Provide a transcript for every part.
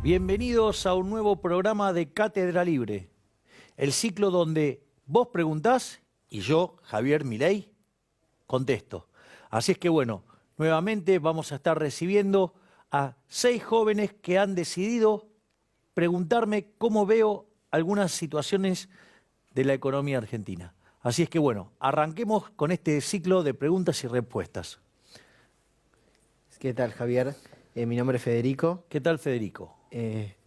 Bienvenidos a un nuevo programa de Cátedra Libre, el ciclo donde vos preguntás y yo, Javier Milei, contesto. Así es que bueno, nuevamente vamos a estar recibiendo a 6 jóvenes que han decidido preguntarme cómo veo algunas situaciones de la economía argentina. Así es que bueno, arranquemos con este ciclo de preguntas y respuestas. ¿Qué tal, Javier? Mi nombre es Federico. ¿Qué tal, Federico?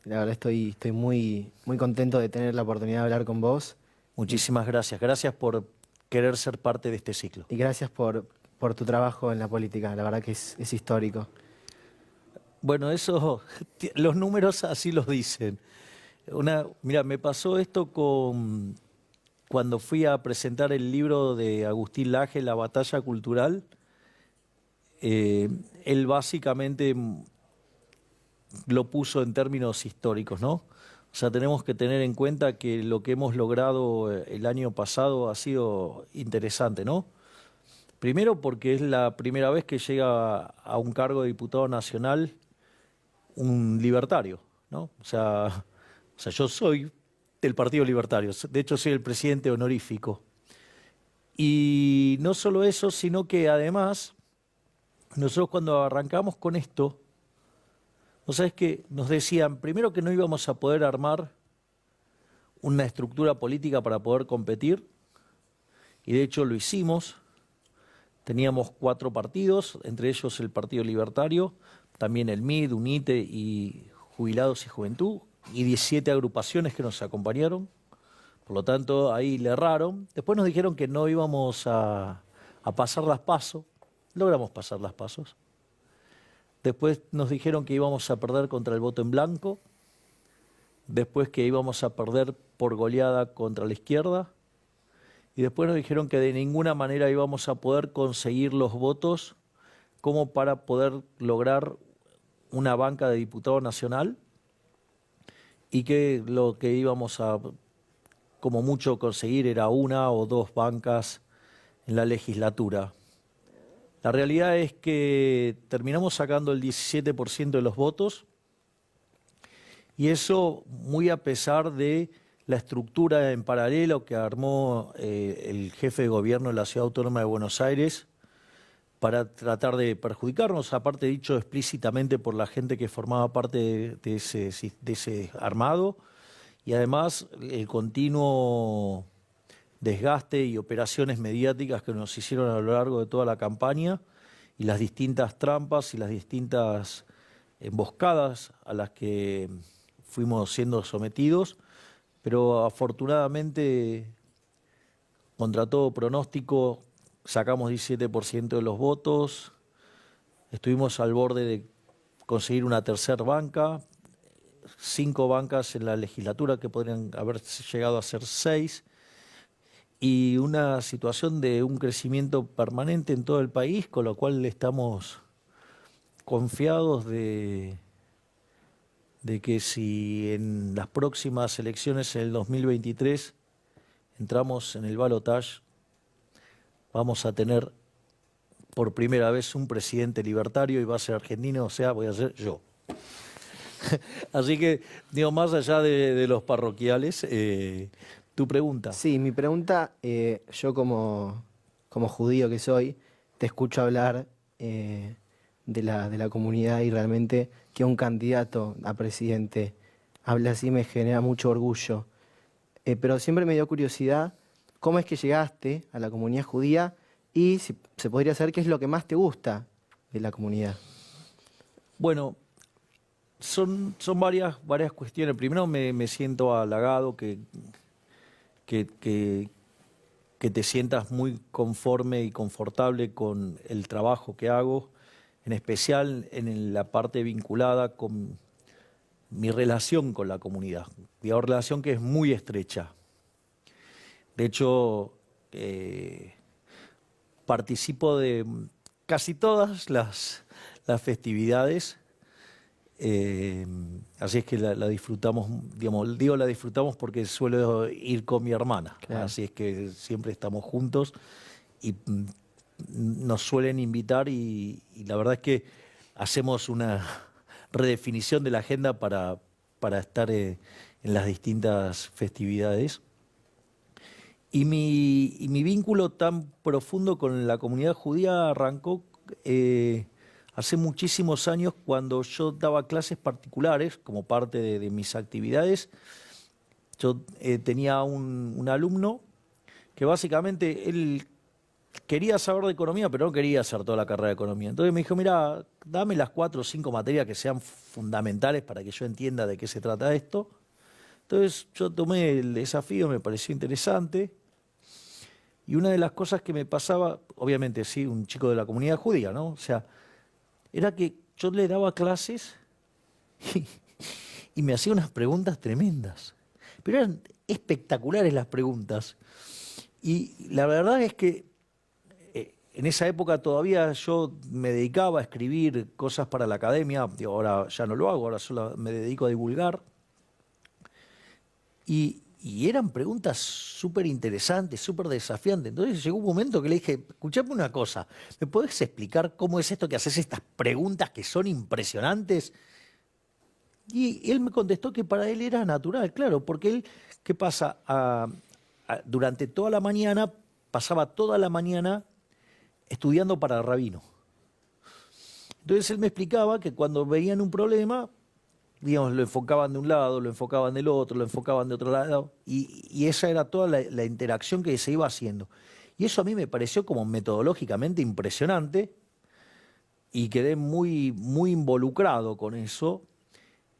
La verdad estoy muy contento de tener la oportunidad de hablar con vos. Muchísimas gracias. Gracias por querer ser parte de este ciclo. Y gracias por tu trabajo en la política. La verdad que es histórico. Bueno, eso, los números así los dicen. Mira, me pasó esto cuando fui a presentar el libro de Agustín Laje, La batalla cultural. Él básicamente lo puso en términos históricos, ¿no? O sea, tenemos que tener en cuenta que lo que hemos logrado el año pasado ha sido interesante, ¿no? Primero porque es la primera vez que llega a un cargo de diputado nacional un libertario, ¿no? O sea, yo soy del Partido Libertario, de hecho soy el presidente honorífico. Y no solo eso, sino que además, nosotros cuando arrancamos con esto, ¿no sabes qué? Nos decían, primero que no íbamos a poder armar una estructura política para poder competir, y de hecho lo hicimos. Teníamos 4 partidos, entre ellos el Partido Libertario, también el MID, UNITE y Jubilados y Juventud, y 17 agrupaciones que nos acompañaron. Por lo tanto, ahí le erraron. Después nos dijeron que no íbamos a pasar las PASO. Logramos pasar las PASOs. Después nos dijeron que íbamos a perder contra el voto en blanco. Después que íbamos a perder por goleada contra la izquierda. Y después nos dijeron que de ninguna manera íbamos a poder conseguir los votos como para poder lograr una banca de diputado nacional y que lo que íbamos a, como mucho, conseguir era 1 o 2 bancas en la legislatura. La realidad es que terminamos sacando el 17% de los votos y eso muy a pesar de la estructura en paralelo que armó el jefe de gobierno de la Ciudad Autónoma de Buenos Aires para tratar de perjudicarnos, aparte dicho explícitamente por la gente que formaba parte de ese armado, y además el continuo desgaste y operaciones mediáticas que nos hicieron a lo largo de toda la campaña y las distintas trampas y las distintas emboscadas a las que fuimos siendo sometidos, pero afortunadamente, contra todo pronóstico, sacamos 17% de los votos, estuvimos al borde de conseguir una tercera banca, 5 bancas en la legislatura que podrían haber llegado a ser 6, y una situación de un crecimiento permanente en todo el país, con lo cual estamos confiados de que si en las próximas elecciones en el 2023 entramos en el balotaje, vamos a tener por primera vez un presidente libertario y va a ser argentino, o sea, voy a ser yo. Así que, digo, más allá de los parroquiales, tu pregunta. Sí, mi pregunta, yo como judío que soy, te escucho hablar de la comunidad y realmente que un candidato a presidente hable así me genera mucho orgullo. Pero siempre me dio curiosidad cómo es que llegaste a la comunidad judía y si se podría saber qué es lo que más te gusta de la comunidad. Bueno, son varias cuestiones. Primero me siento halagado que te sientas muy conforme y confortable con el trabajo que hago, en especial en la parte vinculada con mi relación con la comunidad, una relación que es muy estrecha. De hecho, participo de casi todas las festividades Así es que la disfrutamos, digamos, digo la disfrutamos porque suelo ir con mi hermana. Claro. Así es que siempre estamos juntos y nos suelen invitar y la verdad es que hacemos una redefinición de la agenda para estar en las distintas festividades. Y mi vínculo tan profundo con la comunidad judía arrancó hace muchísimos años cuando yo daba clases particulares como parte de mis actividades. Yo tenía un alumno que básicamente él quería saber de economía, pero no quería hacer toda la carrera de economía. Entonces me dijo, mira, dame las 4 o 5 materias que sean fundamentales para que yo entienda de qué se trata esto. Entonces yo tomé el desafío, me pareció interesante. Y una de las cosas que me pasaba, obviamente sí, un chico de la comunidad judía, ¿no? O sea, era que yo le daba clases y, y me hacía unas preguntas tremendas. Pero eran espectaculares las preguntas. Y la verdad es que en esa época todavía yo me dedicaba a escribir cosas para la academia. Digo, ahora ya no lo hago, ahora solo me dedico a divulgar. Y eran preguntas súper interesantes, súper desafiantes. Entonces llegó un momento que le dije, escuchame una cosa, ¿me podés explicar cómo es esto que haces estas preguntas que son impresionantes? Y él me contestó que para él era natural, claro, porque él, ¿qué pasa? Durante toda la mañana, pasaba toda la mañana estudiando para el rabino. Entonces él me explicaba que cuando veían un problema, digamos, lo enfocaban de un lado, lo enfocaban del otro, lo enfocaban de otro lado, y esa era toda la interacción que se iba haciendo. Y eso a mí me pareció como metodológicamente impresionante, y quedé muy, muy involucrado con eso.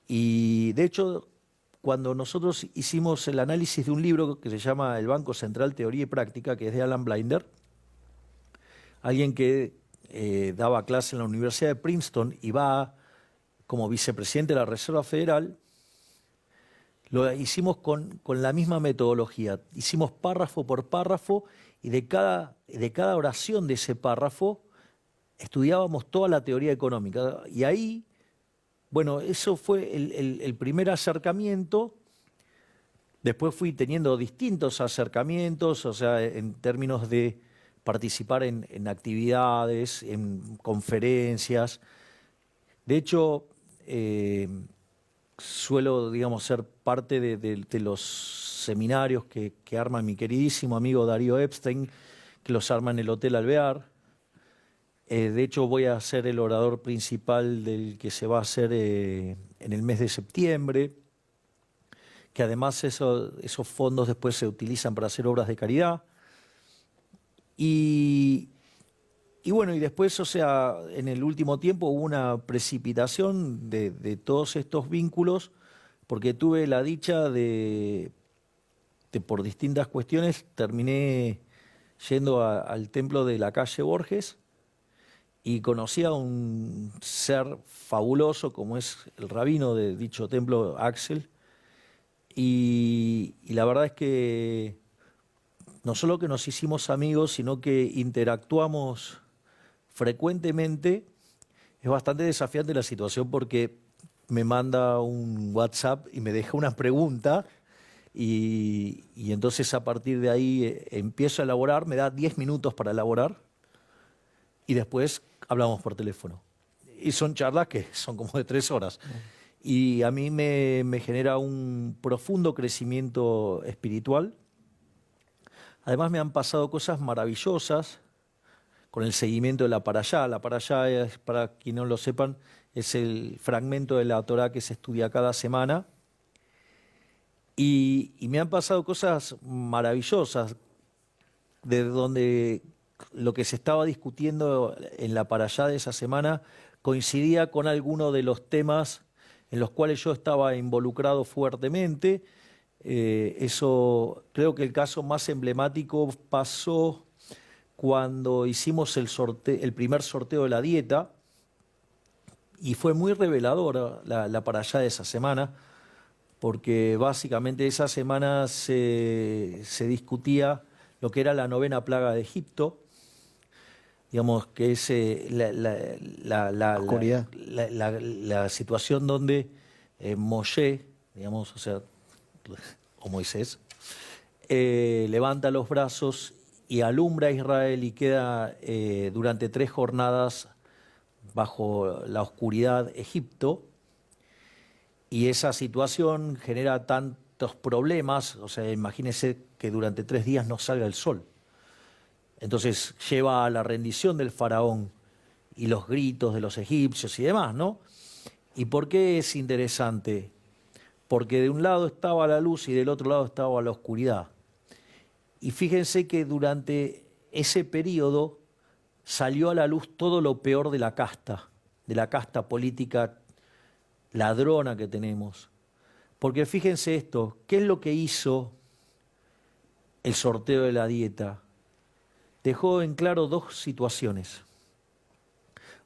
Y de hecho, cuando nosotros hicimos el análisis de un libro que se llama El Banco Central, Teoría y Práctica, que es de Alan Blinder, alguien que daba clase en la Universidad de Princeton y va como vicepresidente de la Reserva Federal, lo hicimos con la misma metodología. Hicimos párrafo por párrafo y de cada oración de ese párrafo estudiábamos toda la teoría económica. Y ahí, bueno, eso fue el primer acercamiento. Después fui teniendo distintos acercamientos, o sea, en términos de participar en actividades, en conferencias. De hecho, suelo, digamos, ser parte de los seminarios que arma mi queridísimo amigo Darío Epstein, que los arma en el Hotel Alvear. De hecho, voy a ser el orador principal del que se va a hacer en el mes de septiembre, que además esos fondos después se utilizan para hacer obras de caridad. Y bueno, y después, o sea, en el último tiempo hubo una precipitación de todos estos vínculos, porque tuve la dicha de por distintas cuestiones, terminé yendo al templo de la calle Borges y conocí a un ser fabuloso como es el rabino de dicho templo, Axel, y la verdad es que no solo que nos hicimos amigos, sino que interactuamos frecuentemente. Es bastante desafiante la situación porque me manda un WhatsApp y me deja una pregunta y entonces a partir de ahí empiezo a elaborar, me da 10 minutos para elaborar y después hablamos por teléfono. Y son charlas que son como de 3 horas. Y a mí me genera un profundo crecimiento espiritual. Además me han pasado cosas maravillosas con el seguimiento de la Parashá. La Parashá, para quienes no lo sepan, es el fragmento de la Torá que se estudia cada semana. Y me han pasado cosas maravillosas, de donde lo que se estaba discutiendo en la Parashá de esa semana coincidía con algunos de los temas en los cuales yo estaba involucrado fuertemente. Eso, creo que el caso más emblemático pasó cuando hicimos el primer sorteo de la dieta, y fue muy reveladora la parashá de esa semana, porque básicamente esa semana se discutía lo que era la 9ª plaga de Egipto. digamos, que es Oscuridad. la situación donde Moshe, digamos, o sea, o Moisés, levanta los brazos y alumbra a Israel y queda durante 3 jornadas bajo la oscuridad Egipto, y esa situación genera tantos problemas, o sea, imagínense que durante 3 días no salga el sol. Entonces lleva a la rendición del faraón y los gritos de los egipcios y demás, ¿no? ¿Y por qué es interesante? Porque de un lado estaba la luz y del otro lado estaba la oscuridad. Y fíjense que durante ese periodo salió a la luz todo lo peor de la casta política ladrona que tenemos. Porque fíjense esto, ¿qué es lo que hizo el sorteo de la dieta? Dejó en claro 2 situaciones.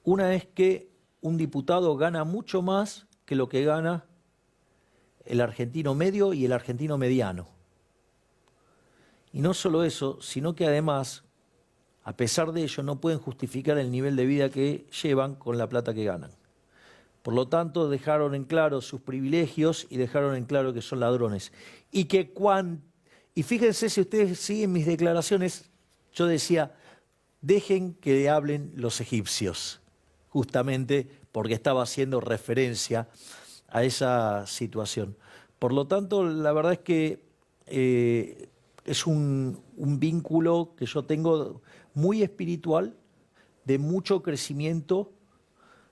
Una es que un diputado gana mucho más que lo que gana el argentino medio y el argentino mediano. Y no solo eso, sino que además, a pesar de ello, no pueden justificar el nivel de vida que llevan con la plata que ganan. Por lo tanto, dejaron en claro sus privilegios y dejaron en claro que son ladrones. Y fíjense, si ustedes siguen mis declaraciones, yo decía, dejen que hablen los egipcios, justamente porque estaba haciendo referencia a esa situación. Por lo tanto, la verdad es que es un vínculo que yo tengo muy espiritual, de mucho crecimiento,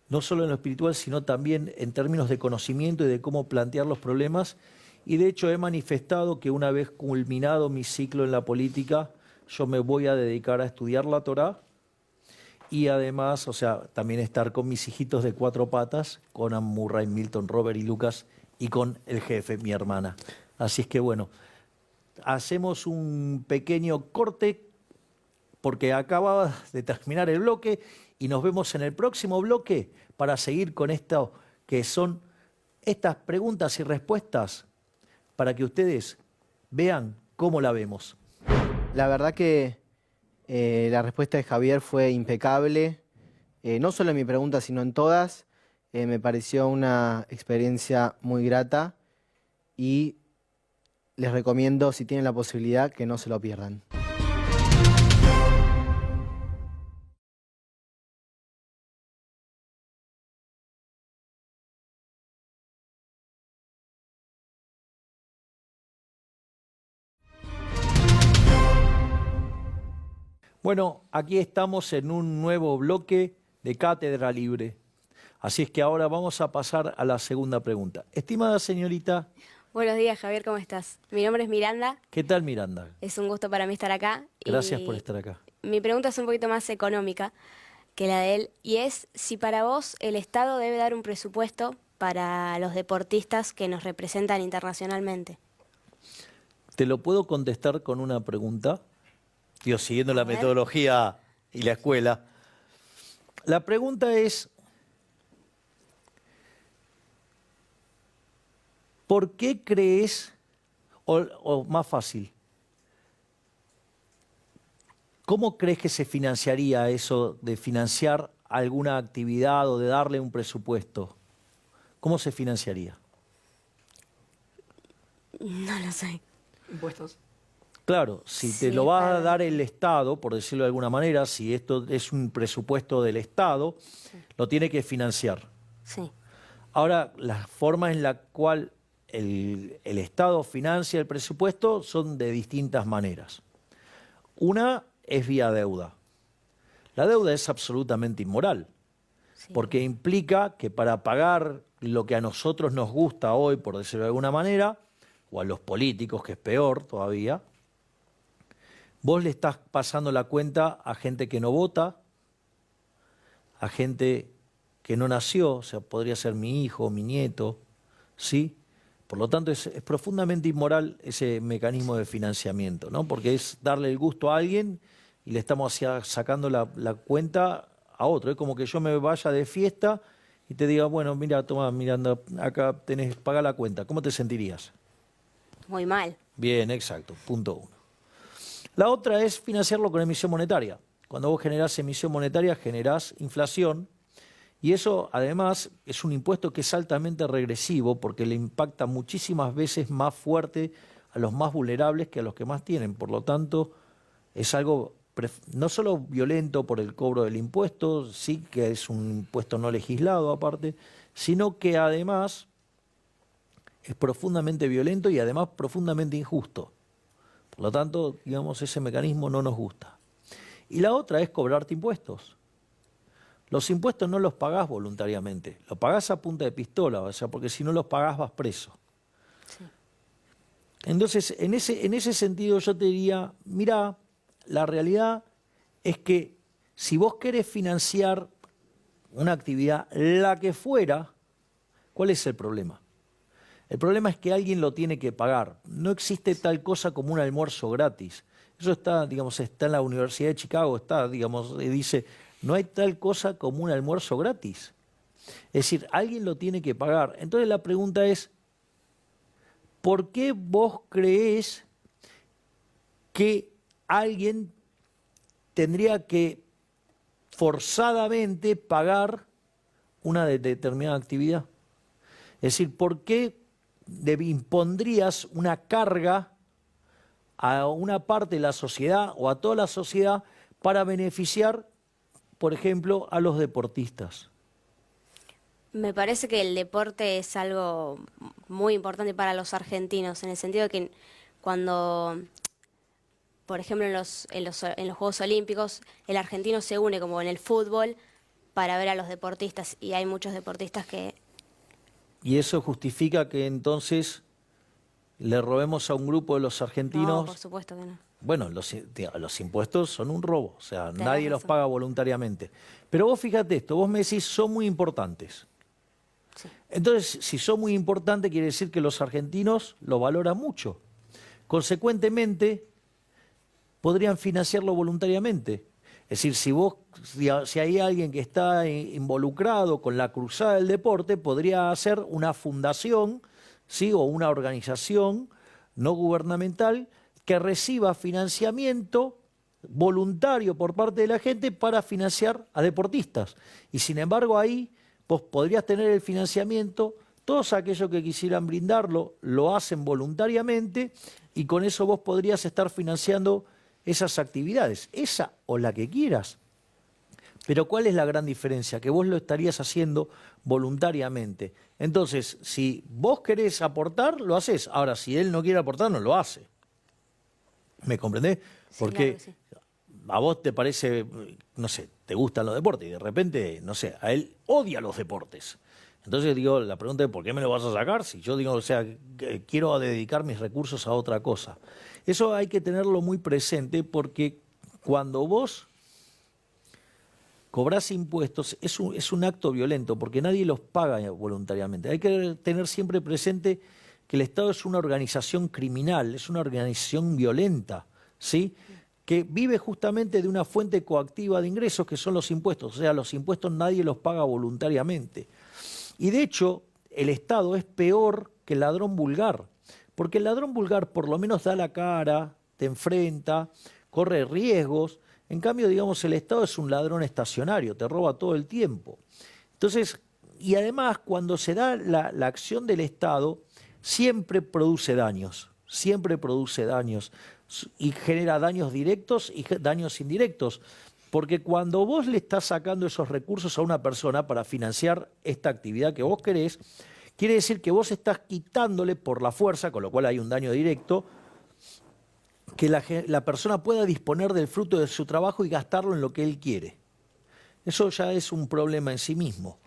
no solo en lo espiritual, sino también en términos de conocimiento y de cómo plantear los problemas. Y de hecho he manifestado que una vez culminado mi ciclo en la política, yo me voy a dedicar a estudiar la Torá y además, o sea, también estar con mis hijitos de 4 patas, con Conan, Murray, Milton, Robert y Lucas, y con el jefe, mi hermana. Así es que bueno, hacemos un pequeño corte porque acaba de terminar el bloque y nos vemos en el próximo bloque para seguir con esto que son estas preguntas y respuestas para que ustedes vean cómo la vemos. La verdad que la respuesta de Javier fue impecable, no solo en mi pregunta, sino en todas. Me pareció una experiencia muy grata y les recomiendo, si tienen la posibilidad, que no se lo pierdan. Bueno, aquí estamos en un nuevo bloque de Cátedra Libre. Así es que ahora vamos a pasar a la segunda pregunta. Estimada señorita. Buenos días, Javier, ¿cómo estás? Mi nombre es Miranda. ¿Qué tal, Miranda? Es un gusto para mí estar acá. Gracias por estar acá. Mi pregunta es un poquito más económica que la de él, y es si para vos el Estado debe dar un presupuesto para los deportistas que nos representan internacionalmente. ¿Te lo puedo contestar con una pregunta? Digo, siguiendo la metodología y la escuela. La pregunta es, ¿por qué crees, o más fácil, cómo crees que se financiaría eso de financiar alguna actividad o de darle un presupuesto? ¿Cómo se financiaría? No lo sé. Impuestos. Claro, si te Sí, lo va a claro. dar el Estado, por decirlo de alguna manera, si esto es un presupuesto del Estado, lo tiene que financiar. Sí. Ahora, las formas en la cual el Estado financia el presupuesto son de distintas maneras. Una es vía deuda. La deuda es absolutamente inmoral, Sí. porque implica que para pagar lo que a nosotros nos gusta hoy, por decirlo de alguna manera, o a los políticos, que es peor todavía, vos le estás pasando la cuenta a gente que no vota, a gente que no nació, o sea, podría ser mi hijo, mi nieto, ¿sí? Por lo tanto, es profundamente inmoral ese mecanismo de financiamiento, ¿no? Porque es darle el gusto a alguien y le estamos sacando la cuenta a otro. Es como que yo me vaya de fiesta y te diga, bueno, mira, toma, Miranda, acá tenés, paga la cuenta. ¿Cómo te sentirías? Muy mal. Bien, exacto, punto 1. La otra es financiarlo con emisión monetaria. cuando vos generás emisión monetaria, generás inflación, y eso además es un impuesto que es altamente regresivo porque le impacta muchísimas veces más fuerte a los más vulnerables que a los que más tienen. Por lo tanto, es algo no solo violento por el cobro del impuesto, sí que es un impuesto no legislado aparte, sino que además es profundamente violento y además profundamente injusto. Por lo tanto, digamos, ese mecanismo no nos gusta. Y la otra es cobrarte impuestos. Los impuestos no los pagás voluntariamente, los pagás a punta de pistola, o sea, porque si no los pagás vas preso. Sí. Entonces, en ese sentido yo te diría, mira, la realidad es que si vos querés financiar una actividad, la que fuera, ¿cuál es el problema? El problema es que alguien lo tiene que pagar. No existe tal cosa como un almuerzo gratis. Eso está, digamos, está en la Universidad de Chicago, está, digamos, dice, no hay tal cosa como un almuerzo gratis. Es decir, alguien lo tiene que pagar. Entonces la pregunta es, ¿por qué vos creés que alguien tendría que forzadamente pagar una determinada actividad? Es decir, ¿por qué impondrías una carga a una parte de la sociedad o a toda la sociedad para beneficiar, por ejemplo, a los deportistas? Me parece que el deporte es algo muy importante para los argentinos, en el sentido de que cuando, por ejemplo, en los Juegos Olímpicos, el argentino se une como en el fútbol para ver a los deportistas, y hay muchos deportistas que... ¿Y eso justifica que entonces le robemos a un grupo de los argentinos? No, por supuesto que no. Bueno, los impuestos son un robo, o sea, Tenés nadie los razón. paga voluntariamente. Pero vos fíjate esto, vos me decís, son muy importantes. Sí. Entonces, si son muy importantes, quiere decir que los argentinos lo valoran mucho. Consecuentemente, podrían financiarlo voluntariamente. Es decir, si hay alguien que está involucrado con la cruzada del deporte, podría hacer una fundación, ¿sí?, o una organización no gubernamental que reciba financiamiento voluntario por parte de la gente para financiar a deportistas. Y sin embargo ahí vos podrías tener el financiamiento, todos aquellos que quisieran brindarlo lo hacen voluntariamente y con eso vos podrías estar financiando esas actividades, esa o la que quieras. Pero ¿cuál es la gran diferencia? Que vos lo estarías haciendo voluntariamente. Entonces, si vos querés aportar, lo haces. Ahora, si él no quiere aportar, no lo hace. ¿Me comprendés? Sí, Porque claro que sí. a vos te parece, no sé, te gustan los deportes y de repente, no sé, a él odia los deportes. Entonces digo, la pregunta es, ¿por qué me lo vas a sacar? Si yo digo, o sea, que quiero dedicar mis recursos a otra cosa. Eso hay que tenerlo muy presente porque cuando vos cobrás impuestos es un acto violento porque nadie los paga voluntariamente. Hay que tener siempre presente que el Estado es una organización criminal, es una organización violenta, ¿sí?, que vive justamente de una fuente coactiva de ingresos que son los impuestos. O sea, los impuestos nadie los paga voluntariamente. Y de hecho, el Estado es peor que el ladrón vulgar, porque el ladrón vulgar por lo menos da la cara, te enfrenta, corre riesgos. En cambio, digamos, el Estado es un ladrón estacionario, te roba todo el tiempo. Entonces, y además, cuando se da la acción del Estado, siempre produce daños y genera daños directos y daños indirectos. Porque cuando vos le estás sacando esos recursos a una persona para financiar esta actividad que vos querés, quiere decir que vos estás quitándole por la fuerza, con lo cual hay un daño directo, que la persona pueda disponer del fruto de su trabajo y gastarlo en lo que él quiere. Eso ya es un problema en sí mismo.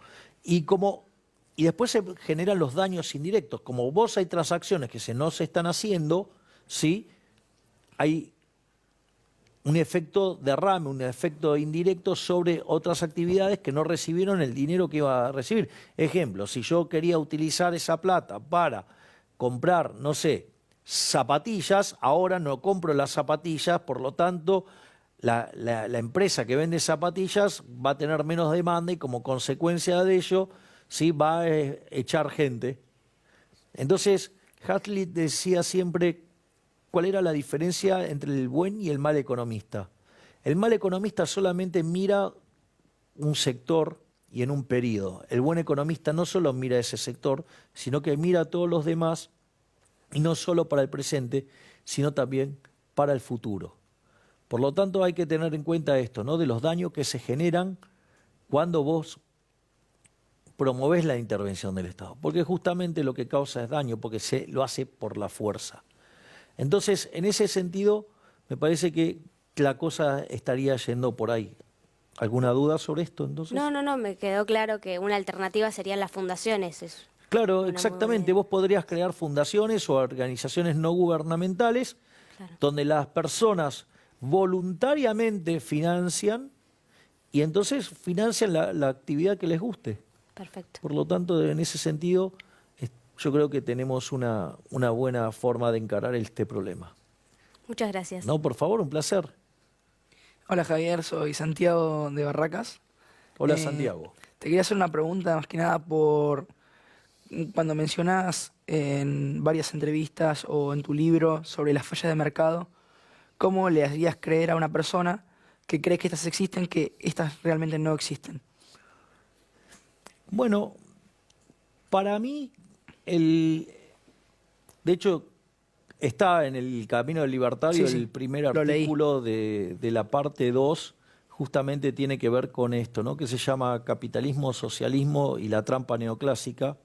Y después se generan los daños indirectos. Como vos hay transacciones que no se están haciendo, ¿sí?, hay un efecto derrame, un efecto indirecto sobre otras actividades que no recibieron el dinero que iba a recibir. Ejemplo, si yo quería utilizar esa plata para comprar, no sé, zapatillas, ahora no compro las zapatillas, por lo tanto, la empresa que vende zapatillas va a tener menos demanda y como consecuencia de ello, sí, va a echar gente. Entonces, Hazlitt decía siempre, ¿cuál era la diferencia entre el buen y el mal economista? El mal economista solamente mira un sector y en un periodo. El buen economista no solo mira ese sector, sino que mira a todos los demás, y no solo para el presente, sino también para el futuro. Por lo tanto, hay que tener en cuenta esto, ¿no? De los daños que se generan cuando vos promovés la intervención del Estado. Porque justamente lo que causa es daño, porque se lo hace por la fuerza. Entonces, en ese sentido, me parece que la cosa estaría yendo por ahí. ¿Alguna duda sobre esto, entonces? No, me quedó claro que una alternativa serían las fundaciones. Claro, Una exactamente. muy- Vos podrías crear fundaciones o organizaciones no gubernamentales Claro. donde las personas voluntariamente financian y entonces financian la actividad que les guste. Perfecto. Por lo tanto, en ese sentido, yo creo que tenemos una buena forma de encarar este problema. Muchas gracias. No, por favor, un placer. Hola Javier, soy Santiago de Barracas. Hola, Eh, Santiago. Te quería hacer una pregunta más que nada por cuando mencionas en varias entrevistas o en tu libro sobre las fallas de mercado, ¿cómo le harías creer a una persona que cree que estas existen, que estas realmente no existen? Bueno, para mí, de hecho, está en el Camino del Libertario Sí, sí, el primer lo leí. artículo de la parte 2, justamente tiene que ver con esto, ¿no? Que se llama Capitalismo, Socialismo y la trampa neoclásica.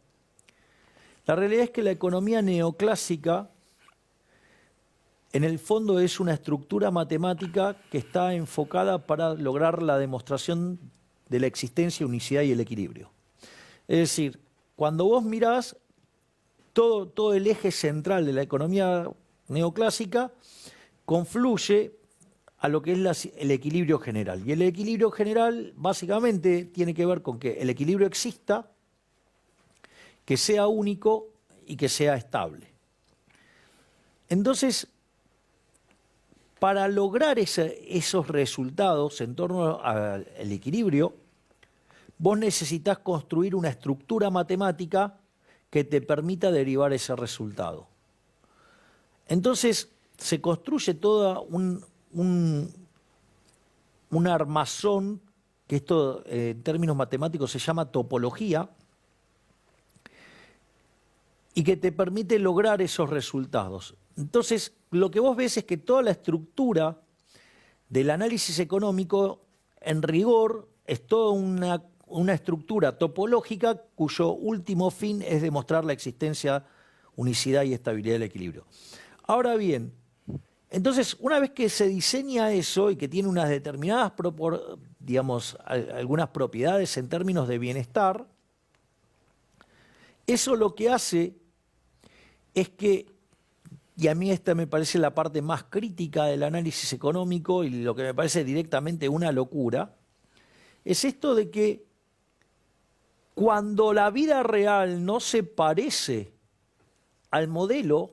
La realidad es que la economía neoclásica, en el fondo, es una estructura matemática que está enfocada para lograr la demostración de la existencia, unicidad y el equilibrio. Es decir, cuando vos mirás todo el eje central de la economía neoclásica, confluye a lo que es el equilibrio general. Y el equilibrio general básicamente tiene que ver con que el equilibrio exista, que sea único y que sea estable. Entonces, para lograr esos resultados en torno al equilibrio, vos necesitas construir una estructura matemática que te permita derivar ese resultado. Entonces, se construye toda un armazón, que esto en términos matemáticos se llama topología, y que te permite lograr esos resultados. Entonces, lo que vos ves es que toda la estructura del análisis económico, en rigor, es toda una estructura topológica cuyo último fin es demostrar la existencia, unicidad y estabilidad del equilibrio. Ahora bien, entonces, una vez que se diseña eso y que tiene unas determinadas, algunas propiedades en términos de bienestar, eso lo que hace es que, y a mí esta me parece la parte más crítica del análisis económico y lo que me parece directamente una locura, es esto de que cuando la vida real no se parece al modelo,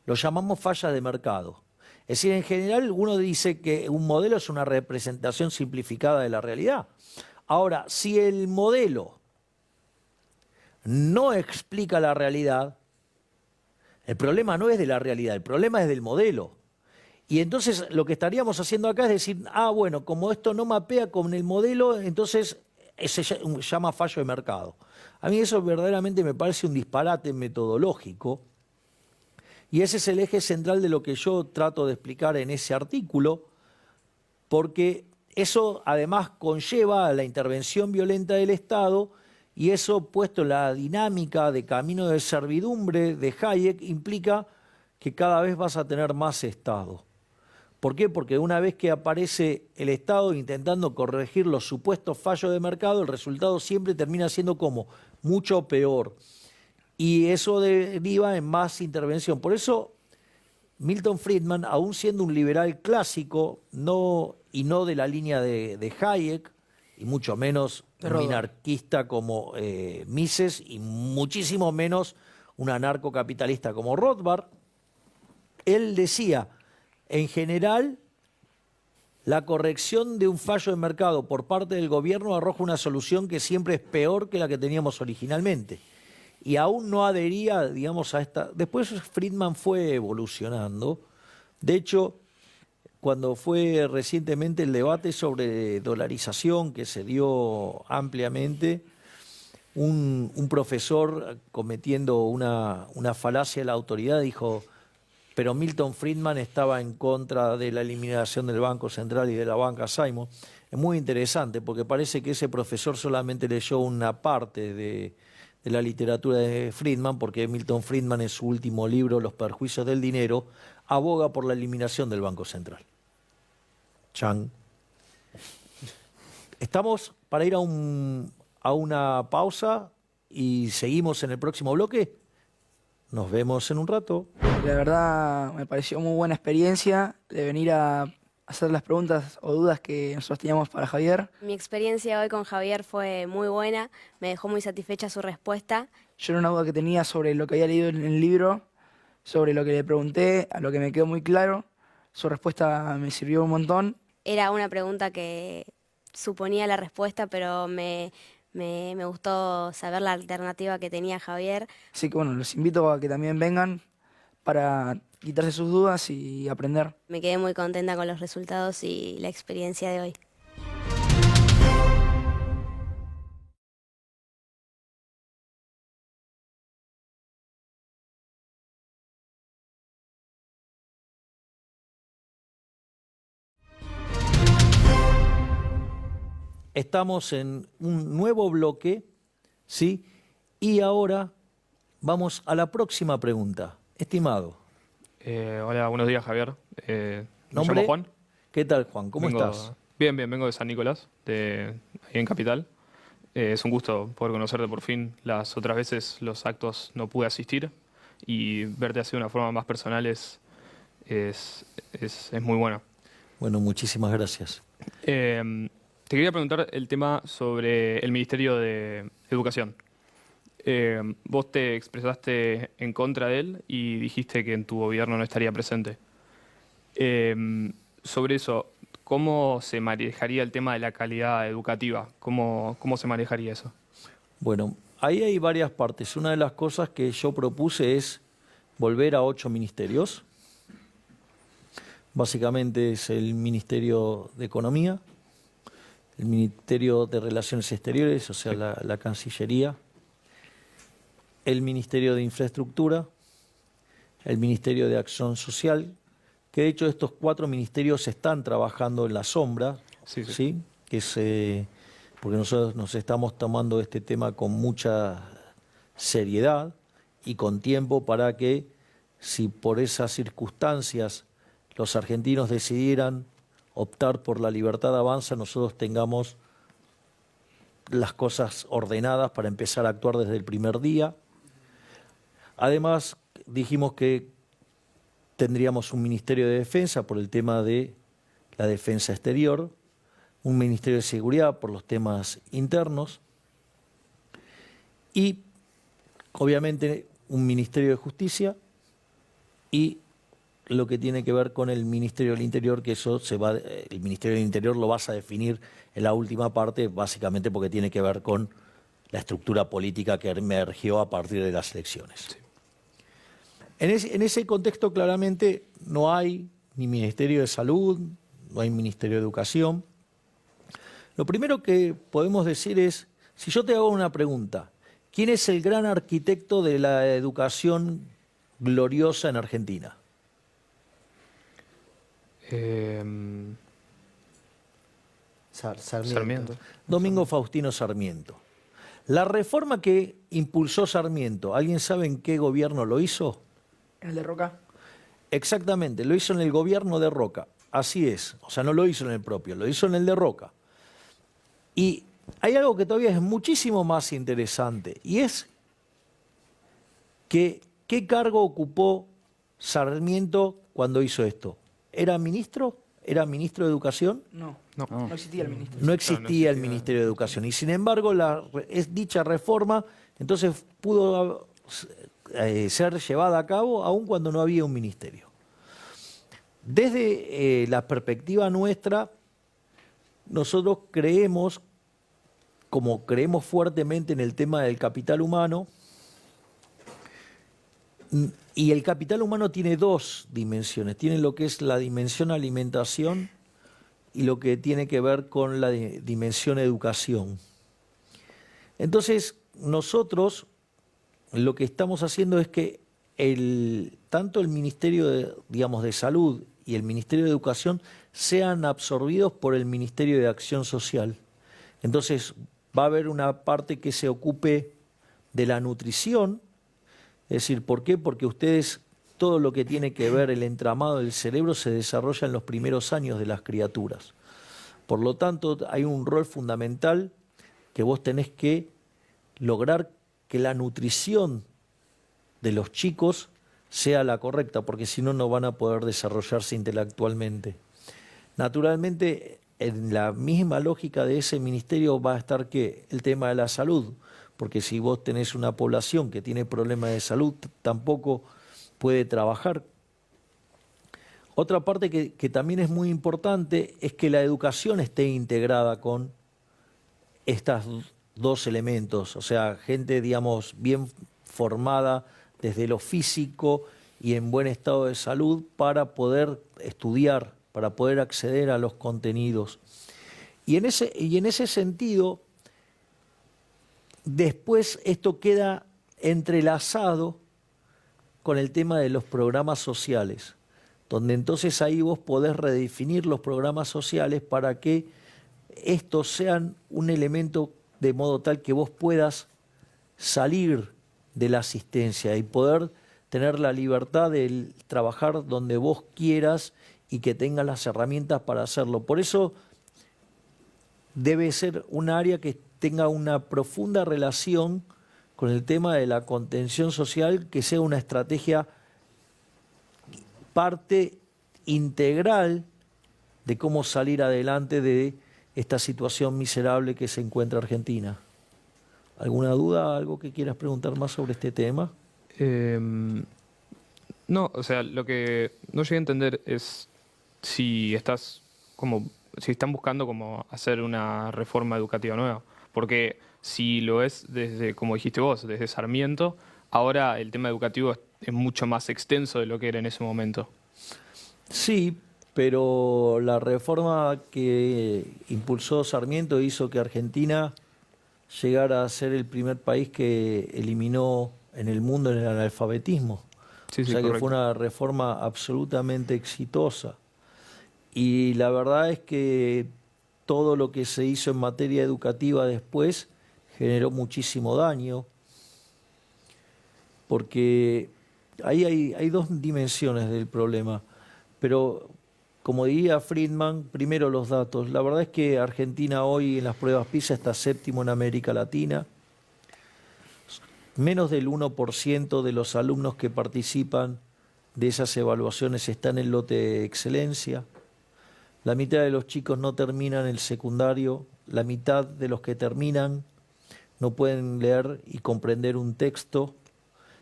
lo llamamos fallas de mercado. Es decir, en general uno dice que un modelo es una representación simplificada de la realidad. Ahora, si el modelo no explica la realidad, el problema no es de la realidad, el problema es del modelo. Y entonces lo que estaríamos haciendo acá es decir, bueno, como esto no mapea con el modelo, entonces se llama fallo de mercado. A mí eso verdaderamente me parece un disparate metodológico, y ese es el eje central de lo que yo trato de explicar en ese artículo, porque eso además conlleva a la intervención violenta del Estado, y eso, puesto en la dinámica de camino de servidumbre de Hayek, implica que cada vez vas a tener más Estado. ¿Por qué? Porque una vez que aparece el Estado intentando corregir los supuestos fallos de mercado, el resultado siempre termina siendo como mucho peor. Y eso deriva en más intervención. Por eso Milton Friedman, aún siendo un liberal clásico, y no de la línea de Hayek, y mucho menos un minarquista como Mises, y muchísimo menos un anarcocapitalista como Rothbard, él decía, en general, la corrección de un fallo de mercado por parte del gobierno arroja una solución que siempre es peor que la que teníamos originalmente. Y aún no adhería, digamos, a esta... Después Friedman fue evolucionando. De hecho, cuando fue recientemente el debate sobre dolarización que se dio ampliamente, un profesor cometiendo una falacia de la autoridad dijo, pero Milton Friedman estaba en contra de la eliminación del Banco Central y de la banca Simon. Es muy interesante porque parece que ese profesor solamente leyó una parte de la literatura de Friedman, porque Milton Friedman en su último libro, Los perjuicios del dinero, aboga por la eliminación del Banco Central. Chan. Estamos para ir a una pausa y seguimos en el próximo bloque. Nos vemos en un rato. La verdad me pareció muy buena experiencia de venir a hacer las preguntas o dudas que nosotros teníamos para Javier. Mi experiencia hoy con Javier fue muy buena, me dejó muy satisfecha su respuesta. Yo era una duda que tenía sobre lo que había leído en el libro, sobre lo que le pregunté, a lo que me quedó muy claro. Su respuesta me sirvió un montón. Era una pregunta que suponía la respuesta, pero me gustó saber la alternativa que tenía Javier. Así que bueno, los invito a que también vengan para quitarse sus dudas y aprender. Me quedé muy contenta con los resultados y la experiencia de hoy. Estamos en un nuevo bloque, ¿sí? Y ahora vamos a la próxima pregunta. Estimado. Hola, buenos días, Javier. Me ¿Nombre? llamo Juan. ¿Qué tal, Juan? ¿Cómo Vengo- estás? Bien, bien, vengo de San Nicolás, ahí en Capital. Es un gusto poder conocerte por fin. Las otras veces los actos no pude asistir y verte así de una forma más personal es muy bueno. Bueno, muchísimas gracias. Te quería preguntar el tema sobre el Ministerio de Educación. Vos te expresaste en contra de él y dijiste que en tu gobierno no estaría presente. Sobre eso, ¿cómo se manejaría el tema de la calidad educativa? ¿Cómo se manejaría eso? Bueno, ahí hay varias partes. Una de las cosas que yo propuse es volver a 8 ministerios. Básicamente es el Ministerio de Economía, el Ministerio de Relaciones Exteriores, o sea, la Cancillería, el Ministerio de Infraestructura, el Ministerio de Acción Social, que de hecho estos 4 ministerios están trabajando en la sombra, Sí, sí. ¿sí? Que es, porque nosotros nos estamos tomando este tema con mucha seriedad y con tiempo para que, si por esas circunstancias los argentinos decidieran optar por la libertad avanza, nosotros tengamos las cosas ordenadas para empezar a actuar desde el primer día. Además, dijimos que tendríamos un Ministerio de Defensa por el tema de la defensa exterior, un Ministerio de Seguridad por los temas internos y, obviamente, un Ministerio de Justicia y lo que tiene que ver con el Ministerio del Interior, que eso el Ministerio del Interior lo vas a definir en la última parte, básicamente porque tiene que ver con la estructura política que emergió a partir de las elecciones. Sí. En ese contexto, claramente, no hay ni Ministerio de Salud, no hay Ministerio de Educación. Lo primero que podemos decir es, si yo te hago una pregunta, ¿quién es el gran arquitecto de la educación gloriosa en Argentina? Sarmiento. Domingo Faustino Sarmiento. La reforma que impulsó Sarmiento, ¿alguien sabe en qué gobierno lo hizo? ¿El de Roca? Exactamente, lo hizo en el gobierno de Roca. Así es, o sea, no lo hizo en el propio, lo hizo en el de Roca. Y hay algo que todavía es muchísimo más interesante, y es que ¿qué cargo ocupó Sarmiento cuando hizo esto? ¿Era ministro? ¿Era ministro de Educación? No, No. no existía el ministro. No existía el Ministerio de Educación. Y sin embargo, dicha reforma entonces pudo ser llevada a cabo aun cuando no había un ministerio. Desde la perspectiva nuestra, nosotros creemos, como creemos fuertemente en el tema del capital humano, Y el capital humano tiene dos dimensiones. Tiene lo que es la dimensión alimentación y lo que tiene que ver con la dimensión educación. Entonces, nosotros lo que estamos haciendo es que tanto el Ministerio de Salud y el Ministerio de Educación sean absorbidos por el Ministerio de Acción Social. Entonces, va a haber una parte que se ocupe de la nutrición. Es decir, ¿por qué? Porque ustedes, todo lo que tiene que ver el entramado del cerebro se desarrolla en los primeros años de las criaturas. Por lo tanto, hay un rol fundamental que vos tenés que lograr que la nutrición de los chicos sea la correcta, porque si no, no van a poder desarrollarse intelectualmente. Naturalmente, en la misma lógica de ese ministerio va a estar ¿qué? El tema de la salud, porque si vos tenés una población que tiene problemas de salud, tampoco puede trabajar. Otra parte que también es muy importante es que la educación esté integrada con estos dos elementos, o sea, gente, digamos, bien formada desde lo físico y en buen estado de salud para poder estudiar, para poder acceder a los contenidos. Y en ese sentido, después esto queda entrelazado con el tema de los programas sociales, donde entonces ahí vos podés redefinir los programas sociales para que estos sean un elemento de modo tal que vos puedas salir de la asistencia y poder tener la libertad de trabajar donde vos quieras y que tengas las herramientas para hacerlo. Por eso debe ser un área que tenga una profunda relación con el tema de la contención social, que sea una estrategia parte integral de cómo salir adelante de esta situación miserable que se encuentra Argentina. ¿Alguna duda, algo que quieras preguntar más sobre este tema? No, o sea, lo que no llegué a entender es si están buscando como hacer una reforma educativa nueva. Porque si lo es desde, como dijiste vos, desde Sarmiento, ahora el tema educativo es mucho más extenso de lo que era en ese momento. Sí, pero la reforma que impulsó Sarmiento hizo que Argentina llegara a ser el primer país que eliminó en el mundo el analfabetismo. Sí, O sea que correcto. fue una reforma absolutamente exitosa. Y la verdad es que todo lo que se hizo en materia educativa después generó muchísimo daño, porque ahí hay dos dimensiones del problema. Pero, como diría Friedman, primero los datos. La verdad es que Argentina hoy en las pruebas PISA está séptimo en América Latina. Menos del 1% de los alumnos que participan de esas evaluaciones están en el lote de excelencia. La mitad de los chicos no terminan el secundario. La mitad de los que terminan no pueden leer y comprender un texto.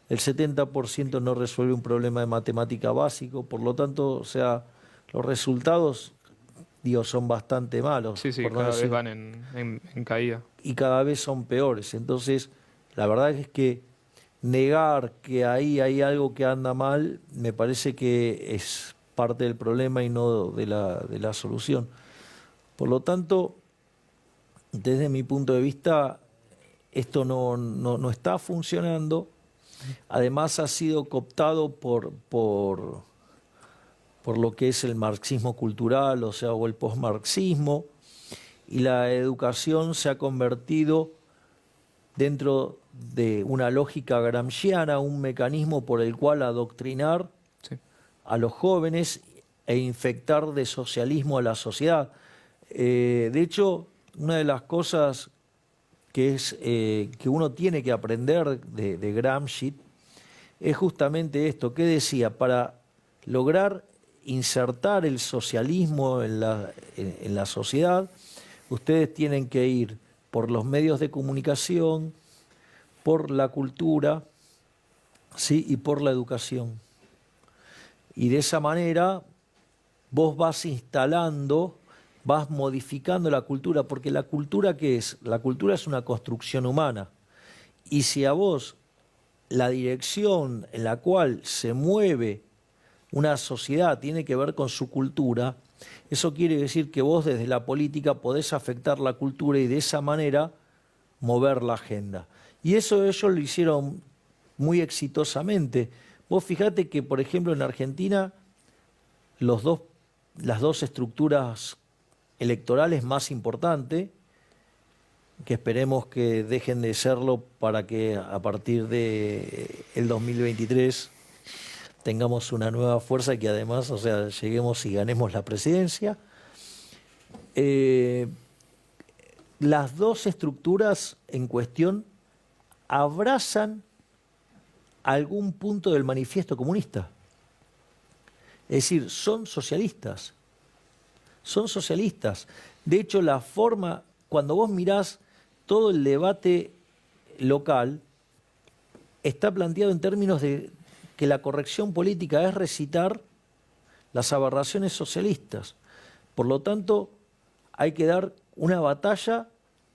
El 70% no resuelve un problema de matemática básico. Por lo tanto, o sea, los resultados, digo, son bastante malos. Sí, por no cada decir, vez van en caída. y cada vez son peores. Entonces, la verdad es que negar que ahí hay algo que anda mal, me parece que es parte del problema y no de la solución. Por lo tanto, desde mi punto de vista, esto no está funcionando. Además ha sido cooptado por lo que es el marxismo cultural, o sea, o el posmarxismo, y la educación se ha convertido dentro de una lógica gramsciana, un mecanismo por el cual adoctrinar Sí. a los jóvenes e infectar de socialismo a la sociedad. De hecho, una de las cosas que uno tiene que aprender de Gramsci es justamente esto, que decía, para lograr insertar el socialismo en la sociedad, ustedes tienen que ir por los medios de comunicación, por la cultura, ¿sí? Y por la educación. Y de esa manera vos vas instalando, vas modificando la cultura, porque la cultura, ¿qué es? La cultura es una construcción humana. Y si a vos la dirección en la cual se mueve una sociedad tiene que ver con su cultura, eso quiere decir que vos desde la política podés afectar la cultura y de esa manera mover la agenda. Y eso ellos lo hicieron muy exitosamente. Vos fijate que, por ejemplo, en Argentina las dos estructuras electorales más importantes, que esperemos que dejen de serlo para que a partir de el 2023 tengamos una nueva fuerza y que además, o sea, lleguemos y ganemos la presidencia. Las dos estructuras en cuestión abrazan algún punto del manifiesto comunista. Es decir, son socialistas. Son socialistas. De hecho, la forma, cuando vos mirás todo el debate local, está planteado en términos de que la corrección política es recitar las aberraciones socialistas. Por lo tanto, hay que dar una batalla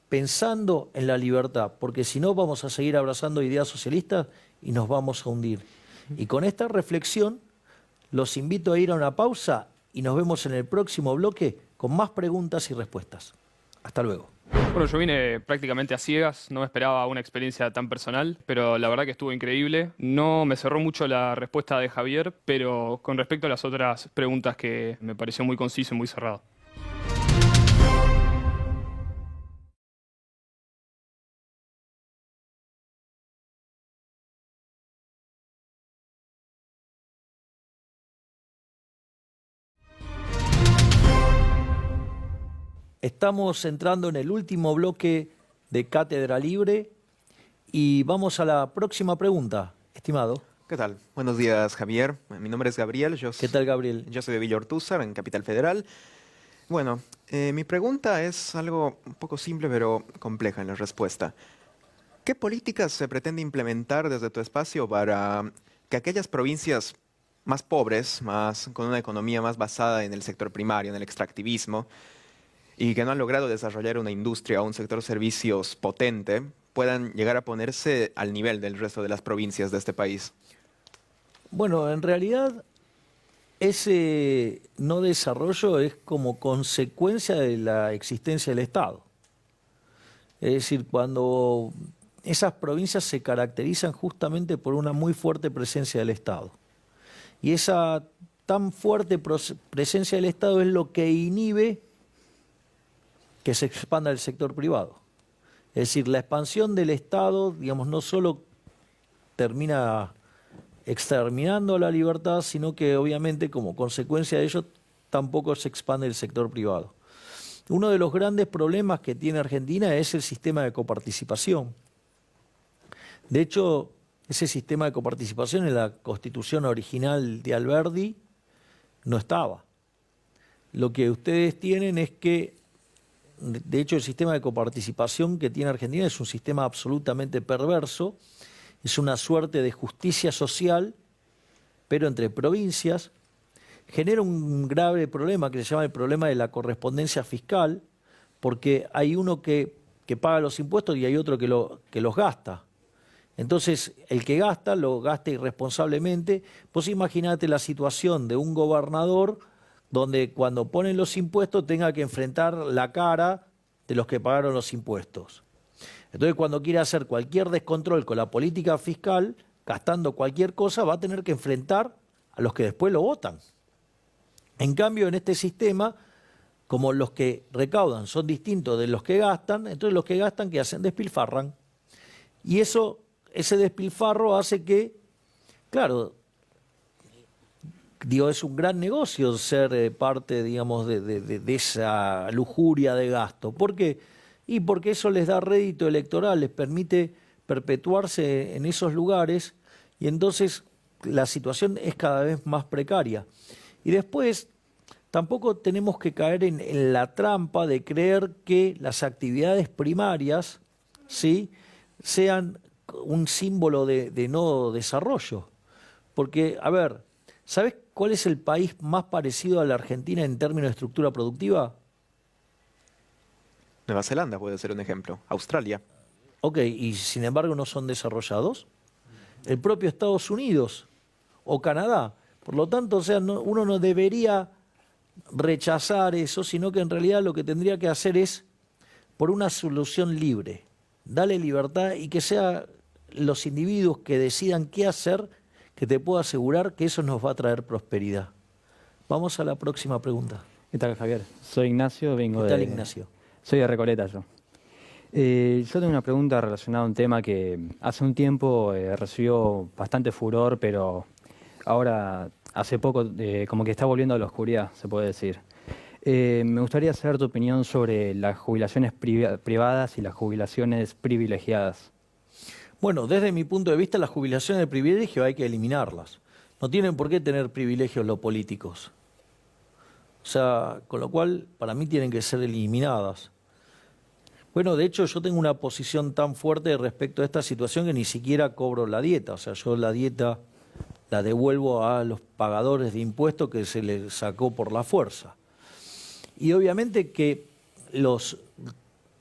pensando en la libertad, porque si no vamos a seguir abrazando ideas socialistas y nos vamos a hundir. Y con esta reflexión, los invito a ir a una pausa y nos vemos en el próximo bloque con más preguntas y respuestas. Hasta luego. Bueno, yo vine prácticamente a ciegas, no me esperaba una experiencia tan personal, pero la verdad que estuvo increíble. No me cerró mucho la respuesta de Javier, pero con respecto a las otras preguntas que me pareció muy conciso y muy cerrado. Estamos entrando en el último bloque de Cátedra Libre y vamos a la próxima pregunta, estimado. ¿Qué tal? Buenos días, Javier. Mi nombre es Gabriel. ¿Qué tal, Gabriel? Yo soy de Villa Ortúzar, en Capital Federal. Bueno, mi pregunta es algo un poco simple, pero compleja en la respuesta. ¿Qué políticas se pretende implementar desde tu espacio para que aquellas provincias más pobres, con una economía más basada en el sector primario, en el extractivismo, y que no han logrado desarrollar una industria o un sector servicios potente, puedan llegar a ponerse al nivel del resto de las provincias de este país? Bueno, en realidad ese no desarrollo es como consecuencia de la existencia del Estado. Es decir, cuando esas provincias se caracterizan justamente por una muy fuerte presencia del Estado. Y esa tan fuerte presencia del Estado es lo que inhibe que se expanda el sector privado. Es decir, la expansión del Estado, digamos, no solo termina exterminando la libertad, sino que obviamente como consecuencia de ello tampoco se expande el sector privado. Uno de los grandes problemas que tiene Argentina es el sistema de coparticipación. De hecho, ese sistema de coparticipación en la Constitución original de Alberdi no estaba. Lo que ustedes tienen es que de hecho, el sistema de coparticipación que tiene Argentina es un sistema absolutamente perverso, es una suerte de justicia social, pero entre provincias, genera un grave problema que se llama el problema de la correspondencia fiscal, porque hay uno que paga los impuestos y hay otro que los gasta. Entonces, el que gasta, lo gasta irresponsablemente. Vos imaginate la situación de un gobernador donde cuando ponen los impuestos tenga que enfrentar la cara de los que pagaron los impuestos. Entonces, cuando quiere hacer cualquier descontrol con la política fiscal, gastando cualquier cosa, va a tener que enfrentar a los que después lo votan. En cambio, en este sistema, como los que recaudan son distintos de los que gastan, entonces los que gastan, ¿qué hacen? Despilfarran. Y ese despilfarro hace que, claro, es un gran negocio ser parte, digamos, de esa lujuria de gasto. ¿Por qué? Y porque eso les da rédito electoral, les permite perpetuarse en esos lugares y entonces la situación es cada vez más precaria. Y después, tampoco tenemos que caer en la trampa de creer que las actividades primarias, ¿sí?, sean un símbolo de no desarrollo. Porque, a ver, ¿sabes cuál es el país más parecido a la Argentina en términos de estructura productiva? Nueva Zelanda puede ser un ejemplo. Australia. Ok, y sin embargo no son desarrollados. el propio Estados Unidos o Canadá. Por lo tanto, o sea, uno no debería rechazar eso, sino que en realidad lo que tendría que hacer es por una solución libre. Dale libertad y que sean los individuos que decidan qué hacer, que te puedo asegurar que eso nos va a traer prosperidad. Vamos a la próxima pregunta. ¿Qué tal, Javier? Soy Ignacio, vengo ¿Qué tal, de... Ignacio? Soy de Recoleta, yo. Yo tengo una pregunta relacionada a un tema que hace un tiempo recibió bastante furor, pero ahora, hace poco, como que está volviendo a la oscuridad, se puede decir. Me gustaría saber tu opinión sobre las jubilaciones privadas y las jubilaciones privilegiadas. Bueno, desde mi punto de vista, las jubilaciones de privilegio hay que eliminarlas. No tienen por qué tener privilegios los políticos. O sea, con lo cual, para mí tienen que ser eliminadas. Bueno, de hecho, yo tengo una posición tan fuerte respecto a esta situación que ni siquiera cobro la dieta. O sea, yo la dieta la devuelvo a los pagadores de impuestos que se les sacó por la fuerza. Y obviamente que los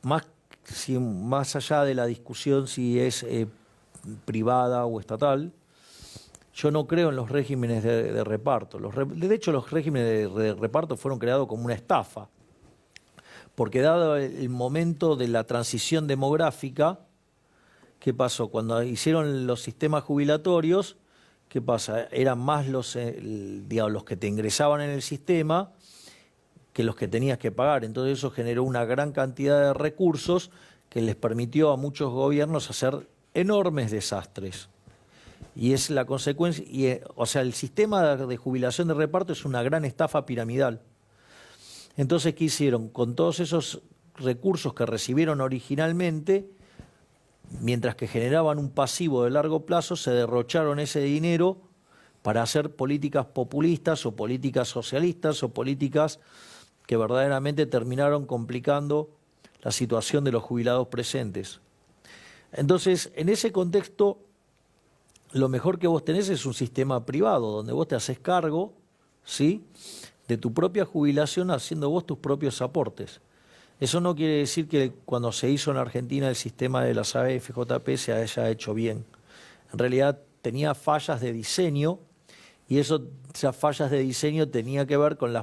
más allá de la discusión si es privada o estatal, yo no creo en los regímenes de reparto. De hecho, los regímenes de reparto fueron creados como una estafa, porque dado el momento de la transición demográfica, ¿qué pasó? Cuando hicieron los sistemas jubilatorios, ¿qué pasa? Eran más los que te ingresaban en el sistema que los que tenías que pagar. Entonces eso generó una gran cantidad de recursos que les permitió a muchos gobiernos hacer enormes desastres. Y es la consecuencia, o sea, el sistema de jubilación de reparto es una gran estafa piramidal. Entonces, ¿qué hicieron? Con todos esos recursos que recibieron originalmente, mientras que generaban un pasivo de largo plazo, se derrocharon ese dinero para hacer políticas populistas o políticas socialistas o políticas que verdaderamente terminaron complicando la situación de los jubilados presentes. Entonces, en ese contexto, lo mejor que vos tenés es un sistema privado, donde vos te haces cargo, ¿sí?, de tu propia jubilación haciendo vos tus propios aportes. Eso no quiere decir que cuando se hizo en Argentina el sistema de las AFJP se haya hecho bien. En realidad tenía fallas de diseño y esas fallas de diseño tenía que ver con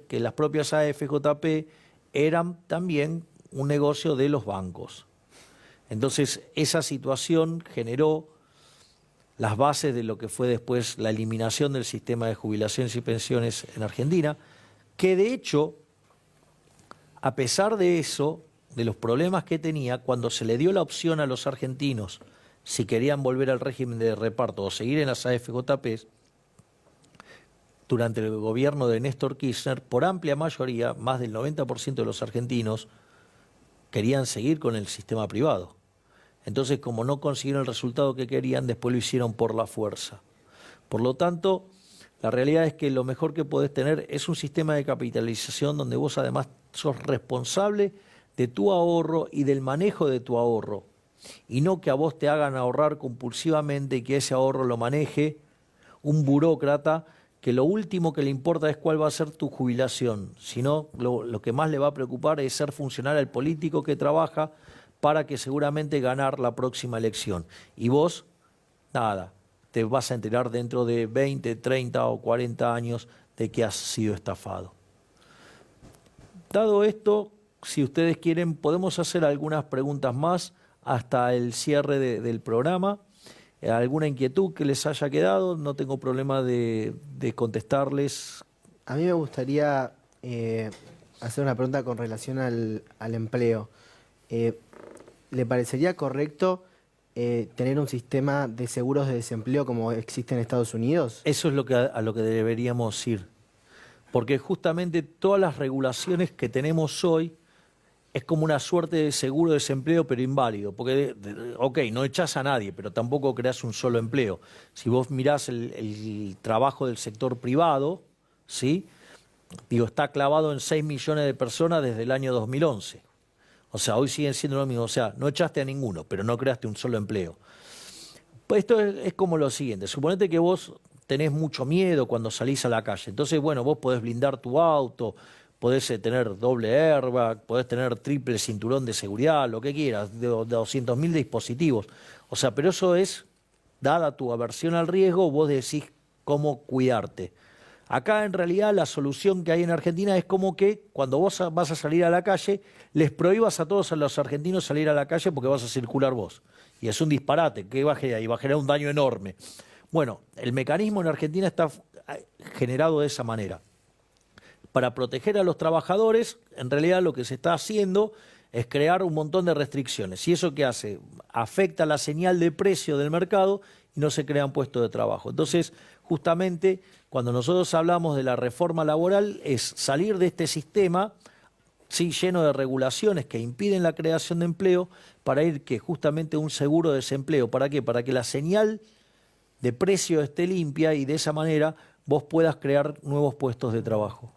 que las propias AFJP eran también un negocio de los bancos. Entonces esa situación generó las bases de lo que fue después la eliminación del sistema de jubilaciones y pensiones en Argentina, que de hecho, a pesar de eso, de los problemas que tenía, cuando se le dio la opción a los argentinos si querían volver al régimen de reparto o seguir en las AFJP, durante el gobierno de Néstor Kirchner, por amplia mayoría, más del 90% de los argentinos querían seguir con el sistema privado. Entonces, como no consiguieron el resultado que querían, después lo hicieron por la fuerza. Por lo tanto, la realidad es que lo mejor que podés tener es un sistema de capitalización donde vos además sos responsable de tu ahorro y del manejo de tu ahorro. Y no que a vos te hagan ahorrar compulsivamente y que ese ahorro lo maneje un burócrata que lo último que le importa es cuál va a ser tu jubilación, sino lo que más le va a preocupar es ser funcionario al político que trabaja para que seguramente ganar la próxima elección. Y vos, nada, te vas a enterar dentro de 20, 30 o 40 años de que has sido estafado. Dado esto, si ustedes quieren, podemos hacer algunas preguntas más hasta el cierre del programa. ¿Alguna inquietud que les haya quedado? No tengo problema de contestarles. A mí me gustaría hacer una pregunta con relación al empleo. ¿Le parecería correcto tener un sistema de seguros de desempleo como existe en Estados Unidos? Eso es a lo que deberíamos ir. Porque justamente todas las regulaciones que tenemos hoy es como una suerte de seguro de desempleo, pero inválido. Porque, ok, no echás a nadie, pero tampoco creás un solo empleo. Si vos mirás el trabajo del sector privado, ¿sí?, está clavado en 6 millones de personas desde el año 2011. O sea, hoy siguen siendo lo mismo. O sea, no echaste a ninguno, pero no creaste un solo empleo. Pues esto es como lo siguiente. Suponete que vos tenés mucho miedo cuando salís a la calle. Entonces, bueno, vos podés blindar tu auto, podés tener doble airbag, podés tener triple cinturón de seguridad, lo que quieras, de 200.000 dispositivos. O sea, pero eso es dada tu aversión al riesgo, vos decís cómo cuidarte. Acá en realidad la solución que hay en Argentina es como que cuando vos vas a salir a la calle, les prohíbas a todos los argentinos salir a la calle porque vas a circular vos. Y es un disparate, ¿qué va a generar? Y va a generar un daño enorme. Bueno, el mecanismo en Argentina está generado de esa manera. Para proteger a los trabajadores, en realidad lo que se está haciendo es crear un montón de restricciones. ¿Y eso qué hace? Afecta la señal de precio del mercado y no se crean puestos de trabajo. Entonces, justamente, cuando nosotros hablamos de la reforma laboral, es salir de este sistema, sí, lleno de regulaciones que impiden la creación de empleo, para ir que justamente un seguro de desempleo. ¿Para qué? Para que la señal de precio esté limpia y de esa manera vos puedas crear nuevos puestos de trabajo.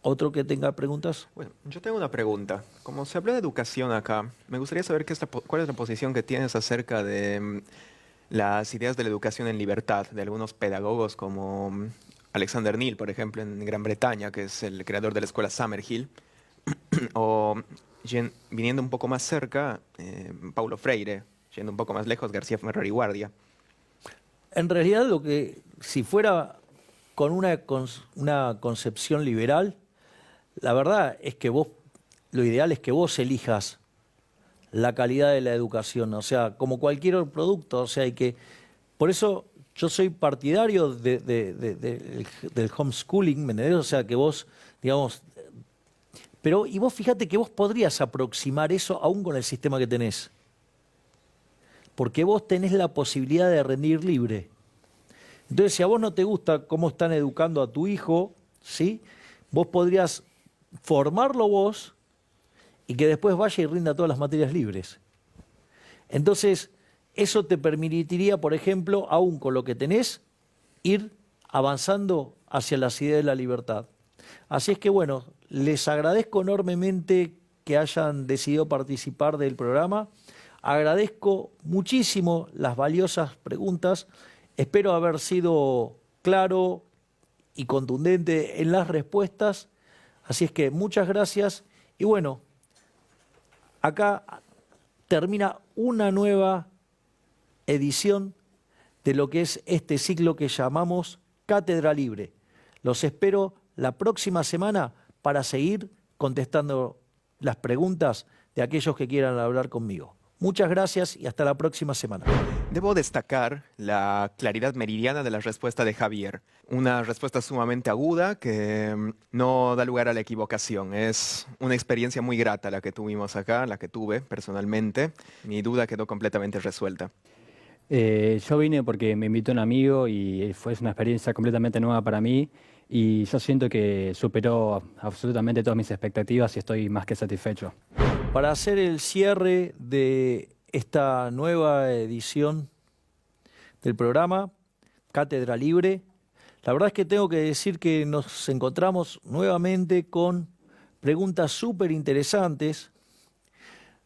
¿Otro que tenga preguntas? Bueno, yo tengo una pregunta. Como se habla de educación acá, me gustaría saber cuál es la posición que tienes acerca de las ideas de la educación en libertad de algunos pedagogos como Alexander Neil, por ejemplo, en Gran Bretaña, que es el creador de la escuela Summerhill, o viniendo un poco más cerca, Paulo Freire, yendo un poco más lejos, García Ferrer y Guardia. En realidad, si fuera con una concepción liberal, la verdad es que lo ideal es que vos elijas la calidad de la educación, o sea, como cualquier otro producto, o sea, por eso yo soy partidario del homeschooling, ¿me entendés? O sea, que vos, digamos, y vos fíjate que vos podrías aproximar eso aún con el sistema que tenés, porque vos tenés la posibilidad de rendir libre. Entonces, si a vos no te gusta cómo están educando a tu hijo, ¿sí? Vos podrías formarlo vos y que después vaya y rinda todas las materias libres. Entonces, eso te permitiría, por ejemplo, aún con lo que tenés, ir avanzando hacia las ideas de la libertad. Así es que, bueno, les agradezco enormemente que hayan decidido participar del programa. Agradezco muchísimo las valiosas preguntas. Espero haber sido claro y contundente en las respuestas. Así es que muchas gracias. Y bueno, acá termina una nueva edición de lo que es este ciclo que llamamos Cátedra Libre. Los espero la próxima semana para seguir contestando las preguntas de aquellos que quieran hablar conmigo. Muchas gracias y hasta la próxima semana. Debo destacar la claridad meridiana de la respuesta de Javier. Una respuesta sumamente aguda que no da lugar a la equivocación. Es una experiencia muy grata la que tuvimos acá, la que tuve personalmente. Mi duda quedó completamente resuelta. Yo vine porque me invitó un amigo y fue una experiencia completamente nueva para mí y yo siento que superó absolutamente todas mis expectativas y estoy más que satisfecho. Para hacer el cierre de esta nueva edición del programa, Cátedra Libre, la verdad es que tengo que decir que nos encontramos nuevamente con preguntas súper interesantes.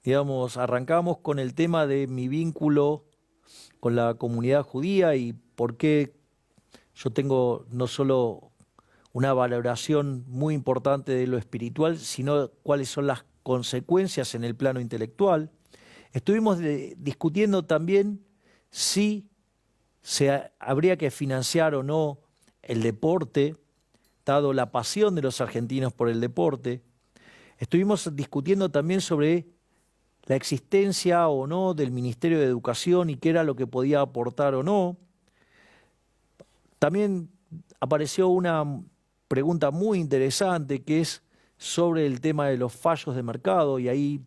Digamos, arrancamos con el tema de mi vínculo con la comunidad judía y por qué yo tengo no solo una valoración muy importante de lo espiritual, sino cuáles son las consecuencias en el plano intelectual. Estuvimos discutiendo también si habría que financiar o no el deporte, dado la pasión de los argentinos por el deporte. Estuvimos discutiendo también sobre la existencia o no del Ministerio de Educación y qué era lo que podía aportar o no. También apareció una pregunta muy interesante que es sobre el tema de los fallos de mercado y ahí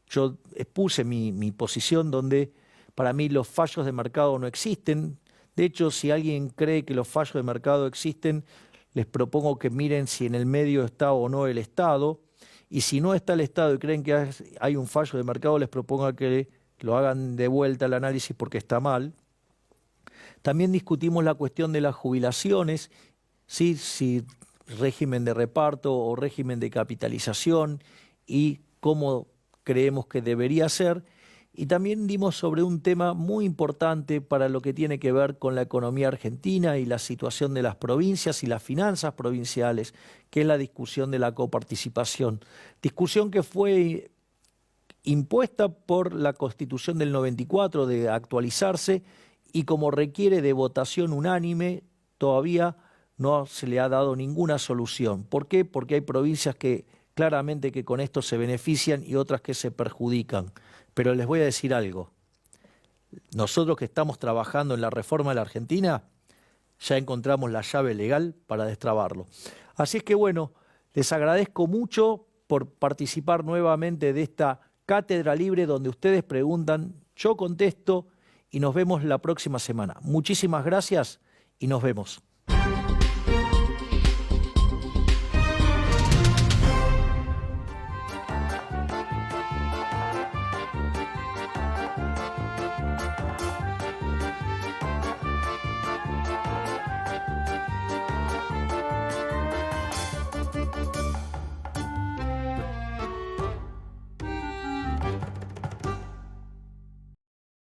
yo expuse mi posición donde para mí los fallos de mercado no existen. De hecho, si alguien cree que los fallos de mercado existen, les propongo que miren si en el medio está o no el Estado. Y si no está el Estado y creen que hay un fallo de mercado, les propongo que lo hagan de vuelta al análisis porque está mal. También discutimos la cuestión de las jubilaciones, ¿sí? Si régimen de reparto o régimen de capitalización y cómo creemos que debería ser. Y también dimos sobre un tema muy importante para lo que tiene que ver con la economía argentina y la situación de las provincias y las finanzas provinciales, que es la discusión de la coparticipación. Discusión que fue impuesta por la Constitución del 94 de actualizarse y como requiere de votación unánime, todavía no se le ha dado ninguna solución. ¿Por qué? Porque hay provincias que claramente que con esto se benefician y otras que se perjudican. Pero les voy a decir algo. Nosotros que estamos trabajando en la reforma de la Argentina, ya encontramos la llave legal para destrabarlo. Así es que bueno, les agradezco mucho por participar nuevamente de esta cátedra libre donde ustedes preguntan, yo contesto y nos vemos la próxima semana. Muchísimas gracias y nos vemos.